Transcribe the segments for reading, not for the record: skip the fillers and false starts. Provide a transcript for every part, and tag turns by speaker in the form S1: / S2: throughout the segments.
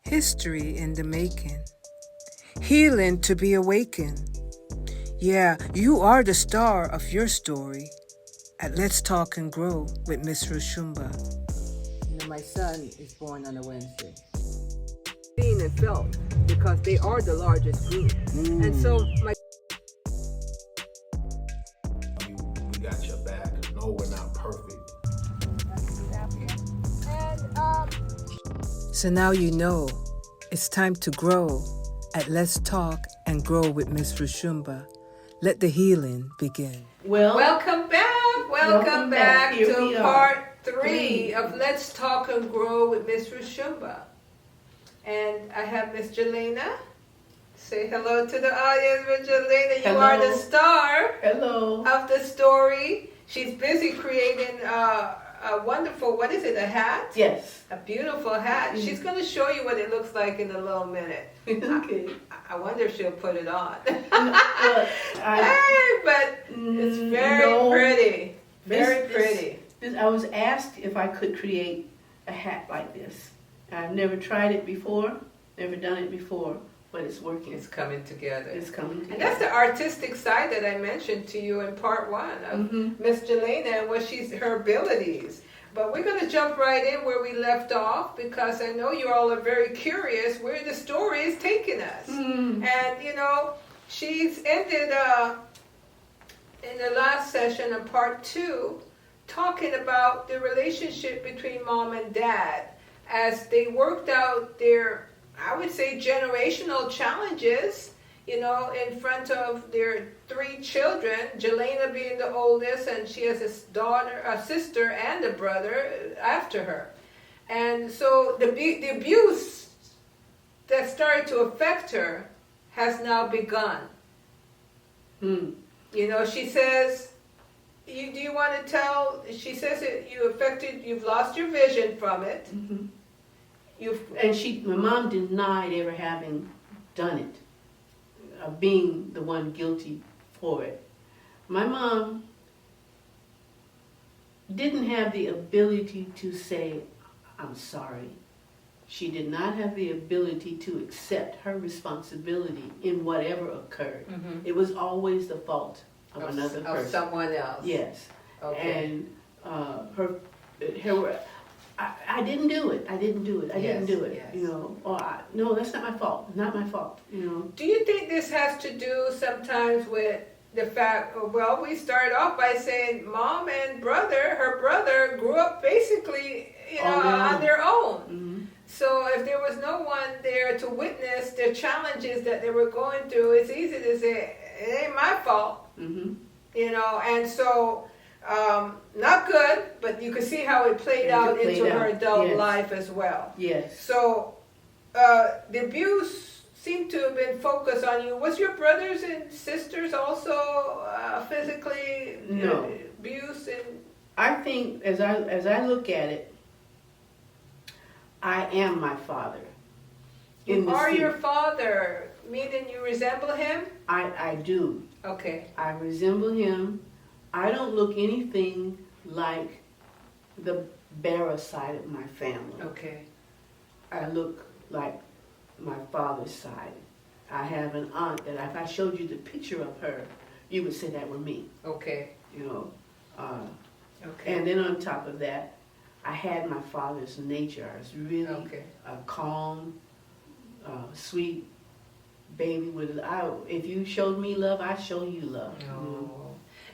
S1: history in the making, healing to be awakened. Yeah, you are the star of your story at Let's Talk and Grow with Miss Roshumba.
S2: You know, my son is born on a Wednesday. Seen and felt because they are the largest group. And so my
S3: we got your back. No, we're not perfect.
S1: So now you know it's time to grow at Let's Talk and Grow with Miss Roshumba. Let the healing begin.
S4: Welcome back to part 3
S5: 3
S4: of Let's Talk and Grow with Miss Roshumba. And I have Miss Jeleana. Say hello to the audience, Miss Jeleana. You are the star of the story. She's busy creating a wonderful, what is it, a hat?
S5: Yes.
S4: A beautiful hat. Mm-hmm. She's going to show you what it looks like in a little minute.
S5: Okay.
S4: I wonder if she'll put it on.
S5: But
S4: it's very pretty. Very pretty.
S5: I was asked if I could create a hat like this. I've never tried it before, never done it before, but it's working.
S4: It's coming together.
S5: It's coming together.
S4: And that's the artistic side that I mentioned to you in part 1 of Miss Jeleana and what her abilities. But we're going to jump right in where we left off because I know you all are very curious where the story is taking us. And, you know, she's ended in the last session of part 2 talking about the relationship between mom and dad as they worked out their, I would say, generational challenges, you know, in front of their 3 children, Jeleana being the oldest, and she has a sister and a brother after her. And so the abuse that started to affect her has now begun. You know, she says, do you want to tell, she says that you've lost your vision from it.
S5: My mom denied ever having done it, being the one guilty for it. My mom didn't have the ability to say, I'm sorry. She did not have the ability to accept her responsibility in whatever occurred. It was always the fault of another person.
S4: Of someone else.
S5: Yes.
S4: Okay.
S5: And I didn't do it. I didn't do it.
S4: Yes.
S5: You know, no, that's not my fault. Not my fault. You know.
S4: Do you think this has to do sometimes with the fact? Well, we started off by saying mom and her brother grew up basically, you know, on their own. So if there was no one there to witness the challenges that they were going through, it's easy to say it ain't my fault. You know, and so. Not good, but you can see how it played out into her adult life as well.
S5: Yes.
S4: So the abuse seemed to have been focused on you. Was your brothers and sisters also physically abused?
S5: I think as I look at it, I am my father.
S4: You are your father, meaning you resemble him?
S5: I do.
S4: Okay.
S5: I resemble him. I don't look anything like the Barra side of my family.
S4: Okay.
S5: I look like my father's side. I have an aunt that if I showed you the picture of her, you would say that were me.
S4: Okay.
S5: You know.
S4: Okay.
S5: And then on top of that, I had my father's nature. I was really calm, sweet baby. If you showed me love, I show you love.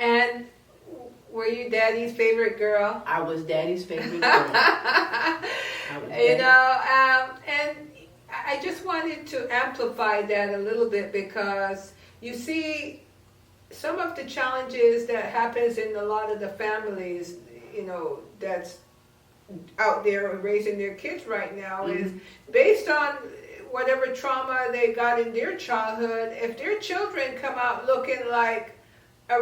S4: And were you Daddy's favorite girl?
S5: I was Daddy's favorite girl.
S4: You know, and I just wanted to amplify that a little bit because you see some of the challenges that happens in a lot of the families, you know, that's out there raising their kids right now is based on whatever trauma they got in their childhood. If their children come out looking like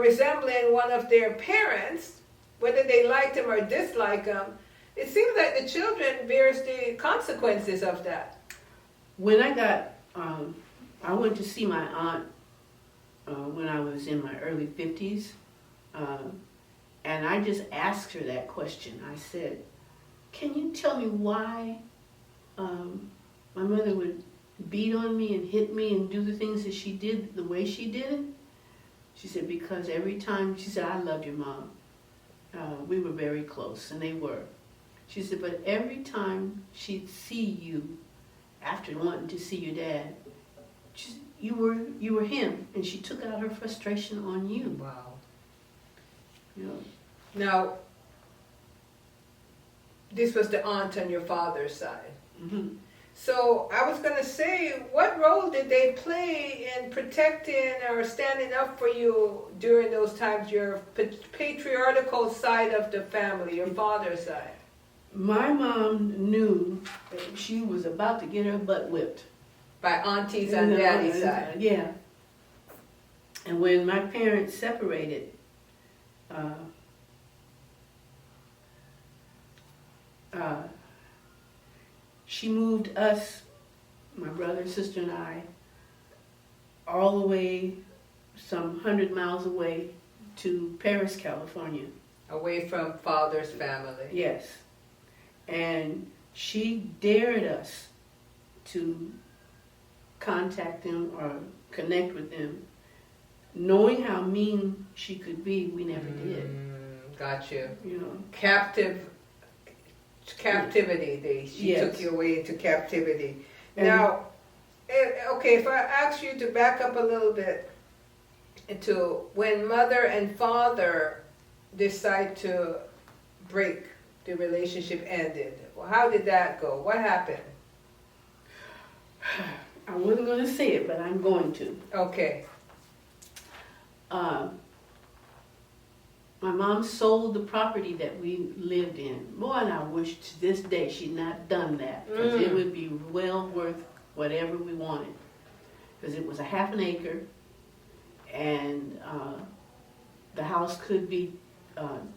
S4: resembling one of their parents, whether they like them or dislike them, it seems like the children bears the consequences of that.
S5: When I went to see my aunt when I was in my early 50s, and I just asked her that question. I said, can you tell me why my mother would beat on me and hit me and do the things that she did the way she did it. She said, because every time, she said, I loved your mom. We were very close, and they were. She said, but every time she'd see you, after wanting to see your dad, you were him, and she took out her frustration on you.
S4: Wow.
S5: You know.
S4: Now, this was the aunt on your father's side.
S5: Mm-hmm.
S4: So I was going to say, what role did they play in protecting or standing up for you during those times, your patriarchal side of the family, your father's side?
S5: My mom knew that she was about to get her butt whipped.
S4: By aunties on daddy's side?
S5: Yeah. And when my parents separated, she moved us, my brother, sister, and I, all the way some 100 miles away to Paris, California.
S4: Away from father's family.
S5: Yes. And she dared us to contact them or connect with them. Knowing how mean she could be, we never did.
S4: Got you.
S5: You know.
S4: Captivity. She
S5: Yes.
S4: took you away into captivity.
S5: And
S4: now, okay, if I ask you to back up a little bit into when mother and father decide to break, the relationship ended. Well, how did that go? What happened?
S5: I wasn't going to say it, but I'm going to.
S4: Okay.
S5: My mom sold the property that we lived in. Boy, and I wish to this day she'd not done that, because it would be well worth whatever we wanted. Because it was a half an acre, and the house could be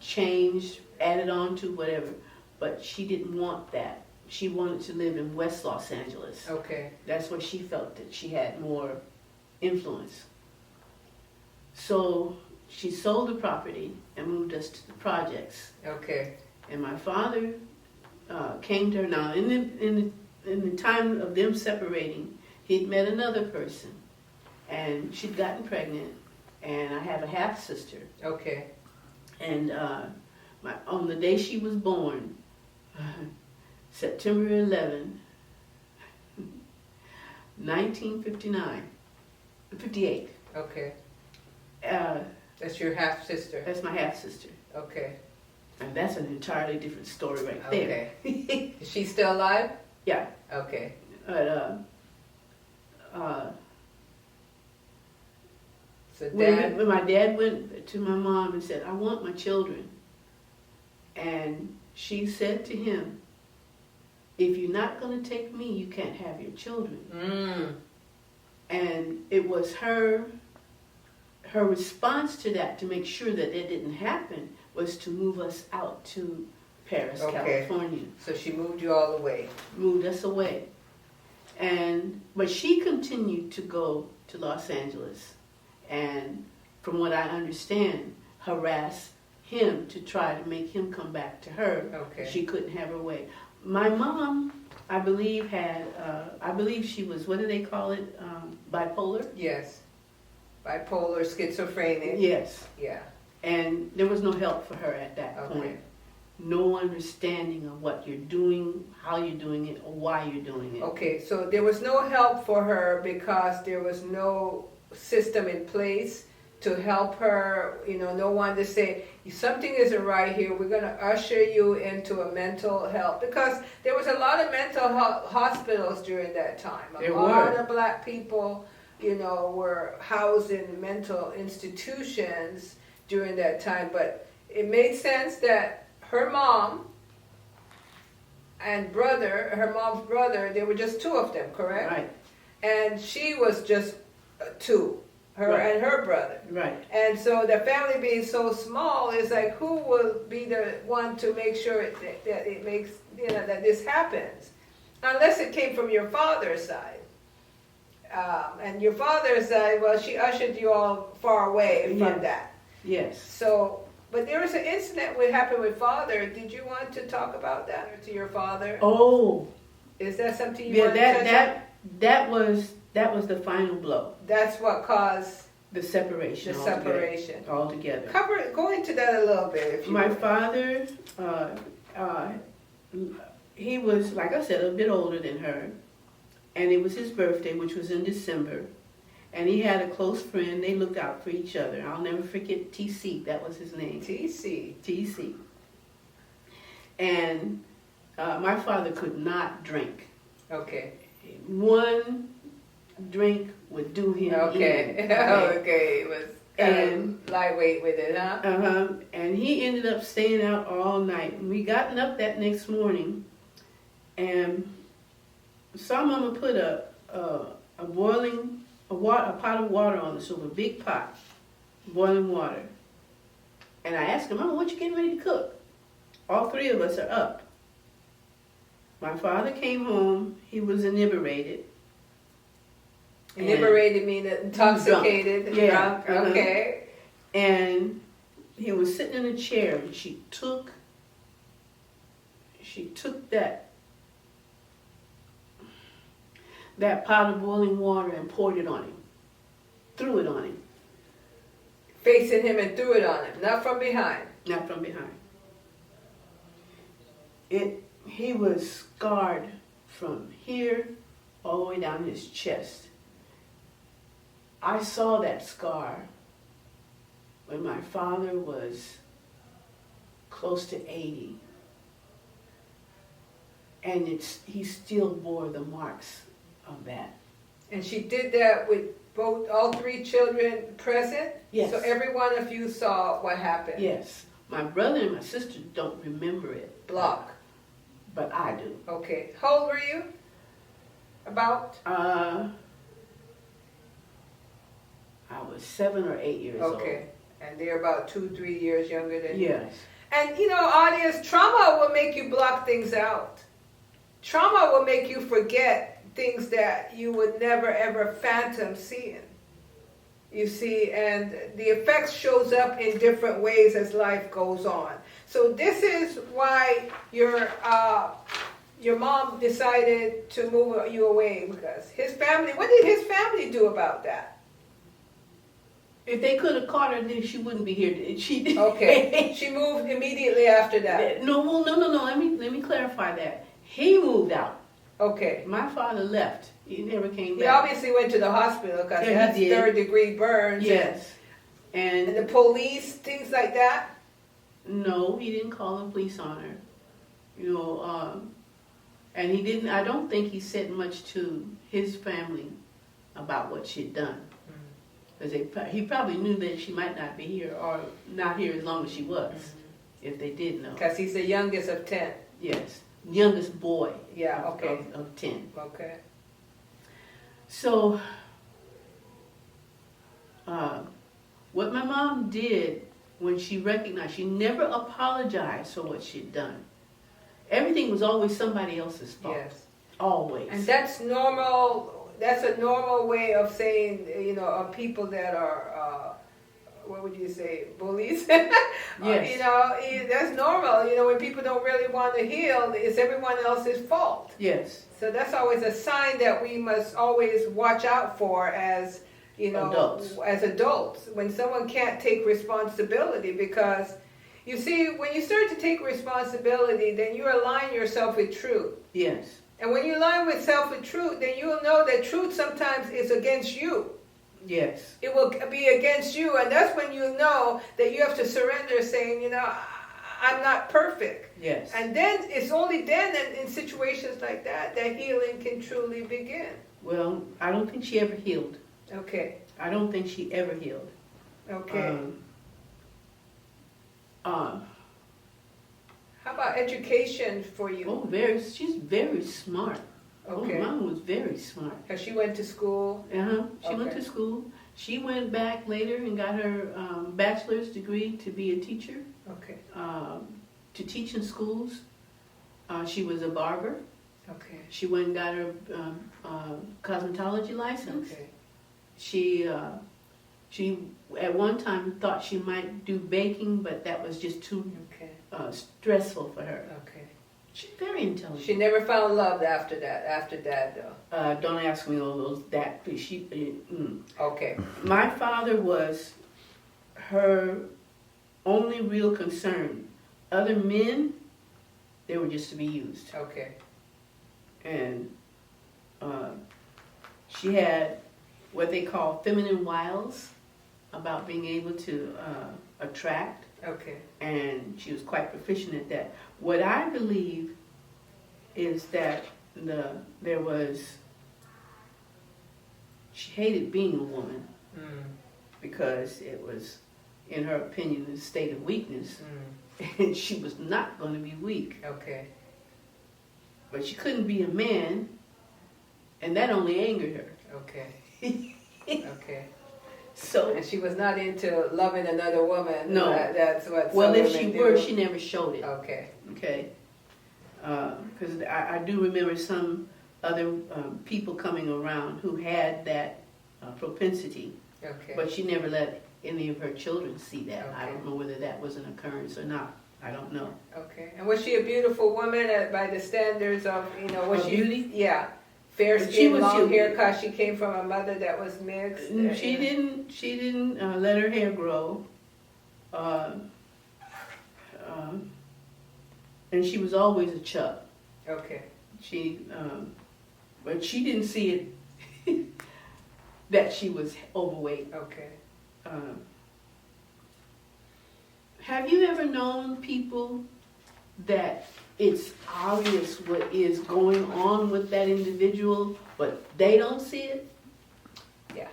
S5: changed, added on to, whatever. But she didn't want that. She wanted to live in West Los Angeles.
S4: Okay.
S5: That's where she felt that she had more influence. So she sold the property and moved us to the projects.
S4: Okay.
S5: And my father came to her. Now, in the time of them separating, he'd met another person, and she'd gotten pregnant, and I have a half sister.
S4: Okay.
S5: And on the day she was born, September 11, 58.
S4: Okay. That's your half sister.
S5: That's my half sister.
S4: Okay.
S5: And that's an entirely different story right there.
S4: Okay. Is she still alive?
S5: Yeah.
S4: Okay.
S5: But
S4: So dad.
S5: when my dad went to my mom and said, I want my children. And she said to him, if you're not going to take me, you can't have your children. And it was her response to that, to make sure that it didn't happen, was to move us out to Paris, California.
S4: So she moved you all the way.
S5: Moved us away. But she continued to go to Los Angeles, and from what I understand, harass him to try to make him come back to her.
S4: Okay.
S5: She couldn't have her way. My mom, I believe, she was, what do they call it, bipolar?
S4: Yes. Bipolar, schizophrenia.
S5: Yes.
S4: Yeah.
S5: And there was no help for her at that
S4: Okay.
S5: point. No understanding of what you're doing, how you're doing it, or why you're doing it.
S4: Okay, so there was no help for her because there was no system in place to help her, no one to say, something isn't right here, we're going to usher you into a mental health. Because there was a lot of mental health hospitals during that time. A lot of black people, were housed in mental institutions during that time. But it made sense that her mom and her mom's brother, there were just two of them, correct?
S5: Right.
S4: And she was just two. And her brother.
S5: Right.
S4: And so the family being so small, it's like, who will be the one to make sure that it makes, that this happens? Unless it came from your father's side. And your father's side, well, she ushered you all far away from that.
S5: Yes.
S4: So, but there was an incident that happened with father. Did you want to talk about that to your father?
S5: Oh,
S4: Is that something you
S5: Yeah,
S4: want to touch on?
S5: that was the final blow.
S4: That's what caused
S5: The separation.
S4: the separation.
S5: Altogether.
S4: Go into that a little bit, if you
S5: My
S4: would.
S5: father, he was, like I said, a bit older than her, and it was his birthday, which was in December, and he had a close friend. They looked out for each other. I'll never forget TC. That was his name.
S4: TC.
S5: TC. And my father could not drink.
S4: Okay.
S5: One drink would do him
S4: Okay.
S5: in.
S4: Okay. It was kind
S5: And-
S4: of lightweight with it, huh?
S5: And he ended up staying out all night. And we gotten up that next morning, and saw Mama put a pot of water on the stove, a big pot, boiling water. And I asked her, Mama, what you getting ready to cook? All three of us are up. My father came home. He was inebriated.
S4: Inebriated meaning intoxicated,
S5: Drunk. Yeah.
S4: drunk. Okay.
S5: And he was sitting in a chair, and she took that pot of boiling water and poured it on him, threw it on him,
S4: Facing him and threw it on him, not from behind.
S5: not from behind. He was scarred from here all the way down his chest. I saw that scar when my father was close to 80. And he still bore the marks of that.
S4: And she did that with all three children present?
S5: Yes.
S4: So every one of you saw what happened?
S5: Yes. My brother and my sister don't remember it.
S4: Block.
S5: But I do.
S4: Okay. How old were you? About?
S5: I was 7 or 8 years old.
S4: Okay. And they're about 2-3 years younger than you.
S5: Yes.
S4: And you know, audience, trauma will make you block things out. Trauma will make you forget things that you would never ever phantom seeing. You see, and the effects shows up in different ways as life goes on. So this is why your mom decided to move you away, because his family, what did his family do about that?
S5: If they could have caught her, then she wouldn't be here. She
S4: Okay, she moved immediately after that.
S5: No. Let me clarify that. He moved out.
S4: Okay.
S5: My father left. He never came
S4: He
S5: back.
S4: obviously went to the hospital because he
S5: Yeah,
S4: had
S5: he did.
S4: 3rd-degree burns.
S5: Yes.
S4: And
S5: And
S4: the police, things like that.
S5: no, he didn't call the police on her. You know, and he didn't. I don't think he said much to his family about what she'd done. Because he probably knew that she might not be here or not here as long as she was, if they did know.
S4: Because he's the youngest of 10.
S5: Yes, youngest boy.
S4: Yeah, okay.
S5: Of 10.
S4: Okay.
S5: So, what my mom did when she recognized, she never apologized for what she'd done. Everything was always somebody else's fault.
S4: Yes.
S5: Always.
S4: And that's normal. That's a normal way of saying, you know, of people that are, what would you say, bullies?
S5: Yes.
S4: You know, that's normal. You know, when people don't really want to heal, it's everyone else's fault.
S5: Yes.
S4: So that's always a sign that we must always watch out for as, you know,
S5: Adults.
S4: as adults. When someone can't take responsibility, because you see, when you start to take responsibility, then you align yourself with truth.
S5: Yes.
S4: And when you align with self with truth, then you'll know that truth sometimes is against you.
S5: Yes.
S4: It will be against you, and that's when you know that you have to surrender, saying, you know, I'm not perfect.
S5: Yes.
S4: And then it's only then in situations like that that healing can truly begin.
S5: Well, I don't think she ever healed.
S4: Okay.
S5: I don't think she ever healed.
S4: Okay. How about education for you?
S5: She's very smart.
S4: Okay.
S5: Oh, Mom was very smart.
S4: Because she went to school.
S5: She went to school. She went back later and got her bachelor's degree to be a teacher,
S4: Okay.
S5: to teach in schools. She was a barber.
S4: Okay.
S5: She went and got her cosmetology license.
S4: Okay.
S5: She at one time thought she might do baking, but that was just too
S4: Okay.
S5: stressful for her.
S4: Okay.
S5: She's very intelligent.
S4: She never found love after that, though.
S5: Don't ask me all those that. But
S4: Okay.
S5: My father was her only real concern. Other men, they were just to be used.
S4: Okay.
S5: And she had what they call feminine wiles about being able to attract.
S4: Okay.
S5: And she was quite proficient at that. What I believe is that she hated being a woman because it was, in her opinion, a state of weakness, and she was not going to be weak.
S4: Okay.
S5: But she couldn't be a man, and that only angered her.
S4: Okay. Okay.
S5: So,
S4: and she was not into loving another woman.
S5: No.
S4: That's what.
S5: Well,
S4: some
S5: if she
S4: women
S5: were,
S4: do.
S5: she never showed it.
S4: Okay.
S5: Okay. Because I do remember some other people coming around who had that propensity,
S4: Okay.
S5: but she never let any of her children see that. I
S4: Okay.
S5: don't know whether that was an occurrence or not. I don't know.
S4: Okay. And was she a beautiful woman by the standards of, was
S5: Of
S4: she?
S5: beauty?
S4: Yeah. Fair
S5: But she
S4: skin,
S5: was-
S4: long
S5: she-
S4: hair, cause she came from a mother that was mixed.
S5: She didn't. She didn't let her hair grow, and she was always a chub.
S4: Okay.
S5: But she didn't see it that she was overweight.
S4: Okay.
S5: Have you ever known people that it's obvious what is going on with that individual, but they don't see it?
S4: Yeah.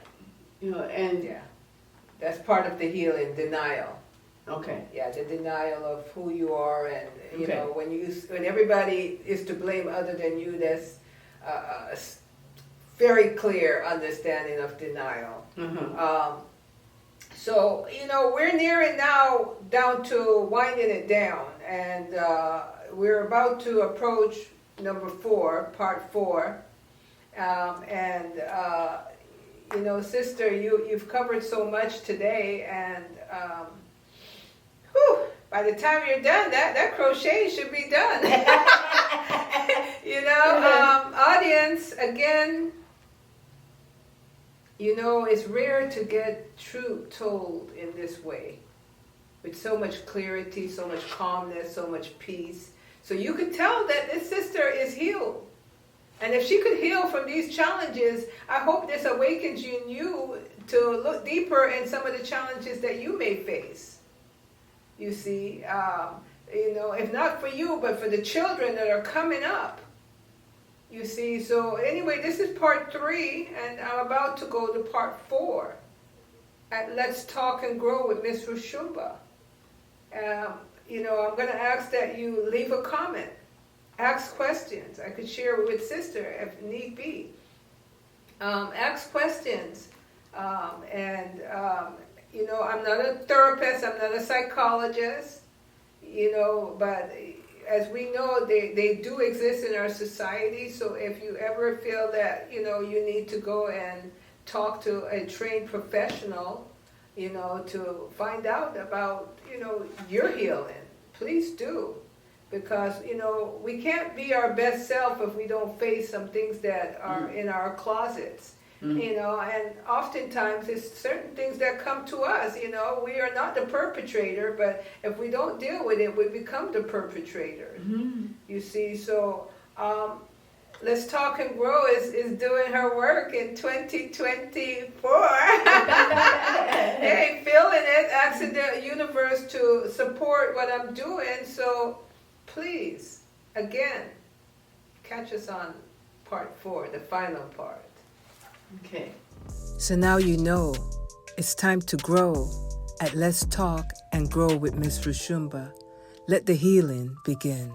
S5: And
S4: Yeah. That's part of the healing, denial.
S5: okay,
S4: Yeah, the denial of who you are, and
S5: Okay.
S4: when everybody is to blame other than you, that's a very clear understanding of denial. So we're nearing now down to winding it down, and we're about to approach number 4, part 4, sister, you've covered so much today, and by the time you're done, that crochet should be done. Audience, again, it's rare to get truth told in this way, with so much clarity, so much calmness, so much peace. So you could tell that this sister is healed. And if she could heal from these challenges, I hope this awakens you to look deeper in some of the challenges that you may face. You see, if not for you, but for the children that are coming up. You see, so anyway, this is part 3, and I'm about to go to part 4 at Let's Talk and Grow with Miss Roshumba. I'm going to ask that you leave a comment, ask questions. I could share with sister if need be. Ask questions, I'm not a therapist, I'm not a psychologist, but as we know, they do exist in our society. So if you ever feel that, you need to go and talk to a trained professional, to find out about, your healing, please do. Because, we can't be our best self if we don't face some things that are in our closets. And oftentimes it's certain things that come to us, we are not the perpetrator, but if we don't deal with it, we become the perpetrator. You see, so Let's Talk and Grow is doing her work in 2024. Hey, feeling it, asking the universe to support what I'm doing, so please, again, catch us on part 4, the final part.
S5: okay.
S1: So now you know it's time to grow at Let's Talk and Grow with Miss Roshumba. Let the healing begin.